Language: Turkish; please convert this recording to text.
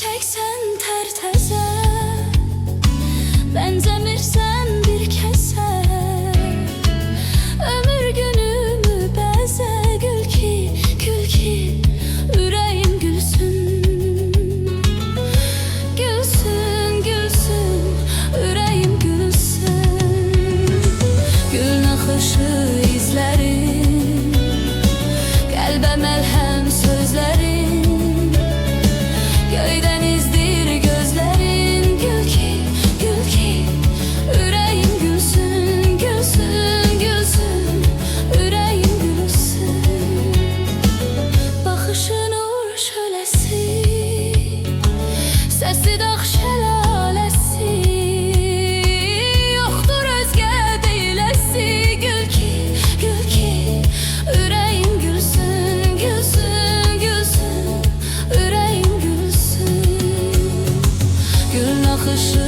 çiçeksen terteze, benzemirsen bir kese. Ömür günümü beze, gül ki, gül ki, yüreğim gülsün. Gülsün, gülsün, yüreğim gülsün. Gül nakışı izlerim, kalbe melhem sözlerin. Göydenizdir gözlerin, gül ki, gül ki, yüreğim gülsün, gülsün, gülsün, yüreğim gülsün. Bakışın nur şölesi, sesi dağ şelalesi, yoktur özge deyiləsi. Gül ki, gül ki, yüreğim gülsün, gülsün, gülsün, yüreğim gülsün. Gül nakışı